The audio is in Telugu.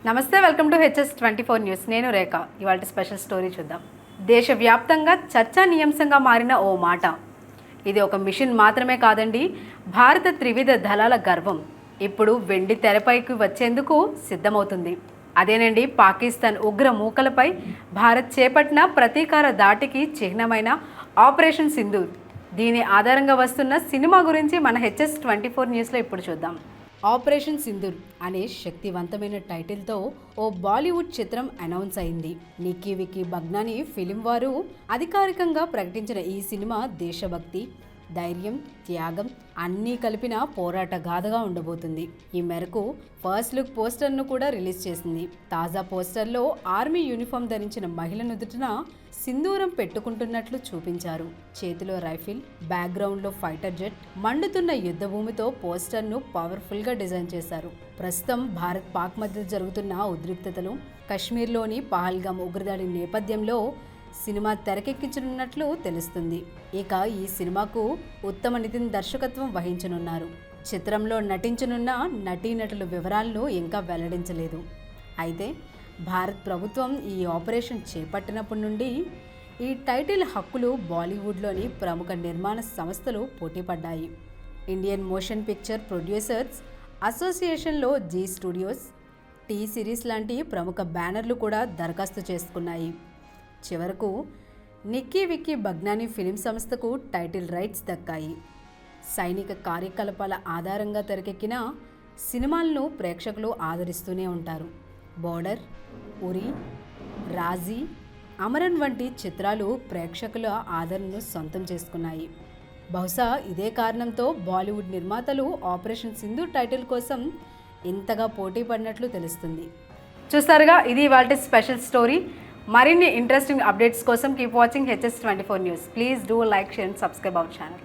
నమస్తే, వెల్కమ్ టు HS24 న్యూస్. నేను రేఖ. ఇవాళ స్పెషల్ స్టోరీ చూద్దాం. దేశవ్యాప్తంగా చర్చానీయాంశంగా మారిన ఓ మాట. ఇది ఒక మిషన్ మాత్రమే కాదండి, భారత త్రివిధ దళాల గర్వం ఇప్పుడు వెండి తెరపైకి వచ్చేందుకు సిద్ధమవుతుంది. అదేనండి, పాకిస్తాన్ ఉగ్ర మూకలపై భారత్ చేపట్టిన ప్రతీకార దాటికి చిహ్నమైన ఆపరేషన్ సింధూర్. దీని ఆధారంగా వస్తున్న సినిమా గురించి మన HS24 న్యూస్లో ఇప్పుడు చూద్దాం. ఆపరేషన్ సింధూర్ అనే శక్తివంతమైన టైటిల్తో ఓ బాలీవుడ్ చిత్రం అనౌన్స్ అయింది. నిక్కీ విక్కీ బగ్నాని ఫిలిం వారు అధికారికంగా ప్రకటించిన ఈ సినిమా దేశభక్తి, ధైర్యం, త్యాగం అన్నీ కలిపిన పోరాట గాథగా ఉండబోతుంది. ఈ మేరకు ఫస్ట్ లుక్ పోస్టర్ను కూడా రిలీజ్ చేసింది. తాజా పోస్టర్లో ఆర్మీ యూనిఫామ్ ధరించిన మహిళ నుదుటిన సింధూరం పెట్టుకుంటున్నట్లు చూపించారు. చేతిలో రైఫిల్, బ్యాక్గ్రౌండ్లో ఫైటర్ జెట్, మండుతున్న యుద్ధ భూమితో పోస్టర్ను పవర్ఫుల్గా డిజైన్ చేశారు. ప్రస్తుతం భారత్ పాక్ మధ్య జరుగుతున్న ఉద్రిక్తతలు, కశ్మీర్లోని పహల్గామ్ ఉగ్రదాడి నేపథ్యంలో సినిమా తెరకెక్కించనున్నట్లు తెలుస్తుంది. ఇక ఈ సినిమాకు ఉత్తమ నితిన్ దర్శకత్వం వహించనున్నారు. చిత్రంలో నటించనున్న నటీనటుల వివరాలను ఇంకా వెల్లడించలేదు. అయితే భారత్ ప్రభుత్వం ఈ ఆపరేషన్ చేపట్టినప్పటి నుండి ఈ టైటిల్ హక్కులు బాలీవుడ్లోని ప్రముఖ నిర్మాణ సంస్థలు పోటీపడ్డాయి. ఇండియన్ మోషన్ పిక్చర్ ప్రొడ్యూసర్స్ అసోసియేషన్లో జీ స్టూడియోస్, టీ సిరీస్ లాంటి ప్రముఖ బ్యానర్లు కూడా దరఖాస్తు చేసుకున్నాయి. చివరకు నిక్కీ విక్కీ బగ్నాని ఫిలిం సంస్థకు టైటిల్ రైట్స్ దక్కాయి. సైనిక కార్యకలాపాల ఆధారంగా తెరకెక్కిన సినిమాలను ప్రేక్షకులు ఆదరిస్తూనే ఉంటారు. బోర్డర్, ఉరి, రాజీ, అమరన్ వంటి చిత్రాలు ప్రేక్షకుల ఆదరణను సొంతం చేసుకున్నాయి. బహుశా ఇదే కారణంతో బాలీవుడ్ నిర్మాతలు ఆపరేషన్ సింధూర్ టైటిల్ కోసం ఇంతగా పోటీ పడినట్లు తెలుస్తుంది. చూస్తారుగా, ఇది ఇవాల్టి స్పెషల్ స్టోరీ. మరిన్ని ఇంట్రెస్టింగ్ అప్డేట్స్ కోసం keep watching HS24 news. Please do like, share and subscribe our channel.